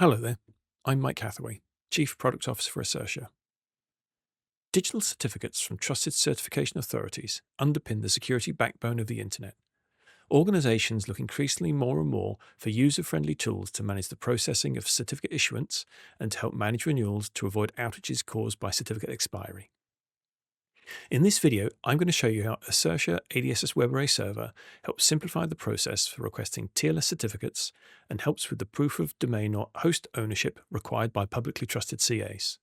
Hello there, I'm Mike Hathaway, Chief Product Officer for Ascertia. Digital certificates from trusted certification authorities underpin the security backbone of the Internet. Organizations look increasingly more and more for user-friendly tools to manage the processing of certificate issuance and to help manage renewals to avoid outages caused by certificate expiry. In this video, I'm going to show you how Ascertia ADSS Web Array Server helps simplify the process for requesting TLS certificates and helps with the proof of domain or host ownership required by publicly trusted CAs.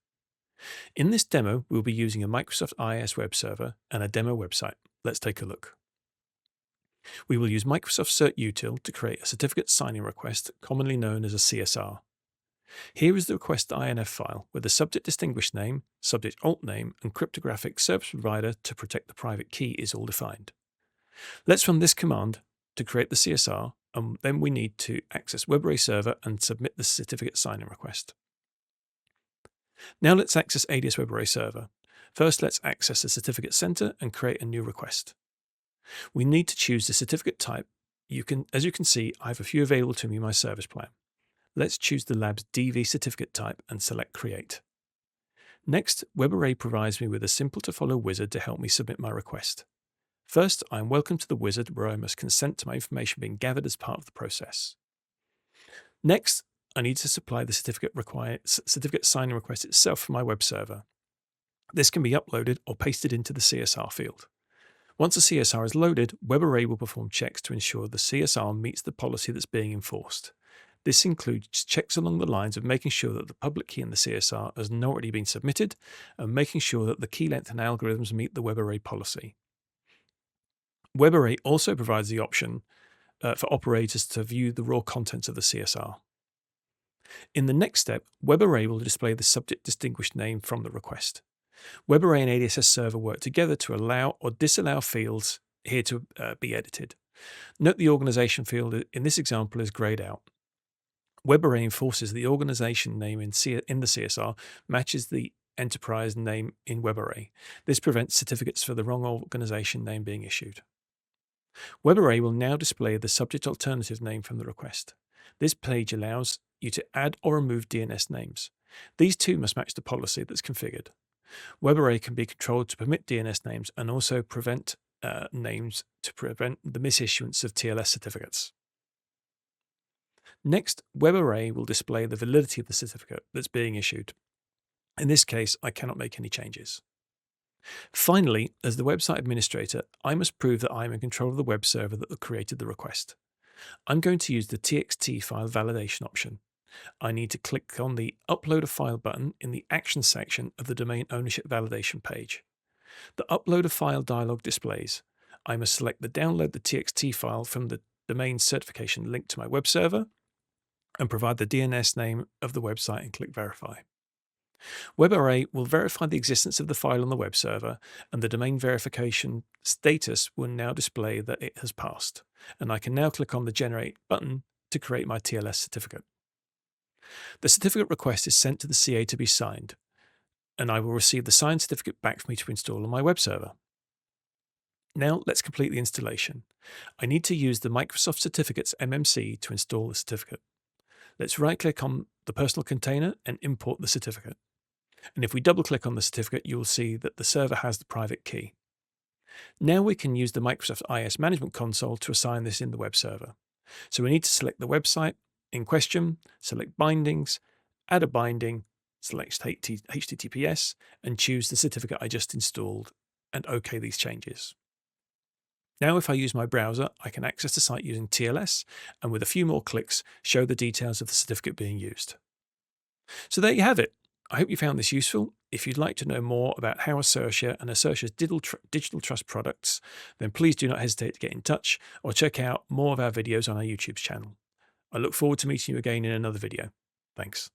In this demo, we'll be using a Microsoft IIS web server and a demo website. Let's take a look. We will use Microsoft Cert Util to create a certificate signing request, commonly known as a CSR. Here is the request INF file with the subject distinguished name, subject alt name, and cryptographic service provider to protect the private key is all defined. Let's run this command to create the CSR, and then we need to access Web Array Server and submit the certificate signing request. Now let's access ADS Web Array Server. First, let's access the Certificate Center and create a new request. We need to choose the certificate type. As you can see, I have a few available to me in my service plan. Let's choose the lab's DV certificate type and select Create. Next, Web Array provides me with a simple-to-follow wizard to help me submit my request. First, I am welcome to the wizard where I must consent to my information being gathered as part of the process. Next, I need to supply the certificate signing request itself from my web server. This can be uploaded or pasted into the CSR field. Once the CSR is loaded, Web Array will perform checks to ensure the CSR meets the policy that's being enforced. This includes checks along the lines of making sure that the public key in the CSR has not already been submitted and making sure that the key length and algorithms meet the Web Array policy. Web Array also provides the option for operators to view the raw contents of the CSR. In the next step, Web Array will display the subject distinguished name from the request. Web Array and ADSS Server work together to allow or disallow fields here to be edited. Note the organization field in this example is grayed out. Web Array enforces the organization name in the CSR matches the enterprise name in Web Array. This prevents certificates for the wrong organization name being issued. Web Array will now display the subject alternative name from the request. This page allows you to add or remove DNS names. These too must match the policy that's configured. Web Array can be controlled to permit DNS names and also prevent names to prevent the misissuance of TLS certificates. Next, Web Array will display the validity of the certificate that's being issued. In this case, I cannot make any changes. Finally, as the website administrator, I must prove that I am in control of the web server that created the request. I'm going to use the TXT file validation option. I need to click on the Upload a File button in the Actions section of the Domain Ownership Validation page. The Upload a File dialog displays. I must select the Download the TXT file from the domain certification link to my web server and provide the DNS name of the website and click Verify. Web Array will verify the existence of the file on the web server, and the domain verification status will now display that it has passed, and I can now click on the Generate button to create my TLS certificate. The certificate request is sent to the CA to be signed, and I will receive the signed certificate back for me to install on my web server. Now let's complete the installation. I need to use the Microsoft Certificates MMC to install the certificate. Let's right-click on the personal container and import the certificate. And if we double-click on the certificate, you will see that the server has the private key. Now we can use the Microsoft IIS Management Console to assign this in the web server. So we need to select the website in question, select Bindings, add a binding, select HTTPS, and choose the certificate I just installed, and OK these changes. Now if I use my browser, I can access the site using TLS, and with a few more clicks, show the details of the certificate being used. So there you have it. I hope you found this useful. If you'd like to know more about how Ascertia and Ascertia's digital trust products, then please do not hesitate to get in touch or check out more of our videos on our YouTube channel. I look forward to meeting you again in another video. Thanks.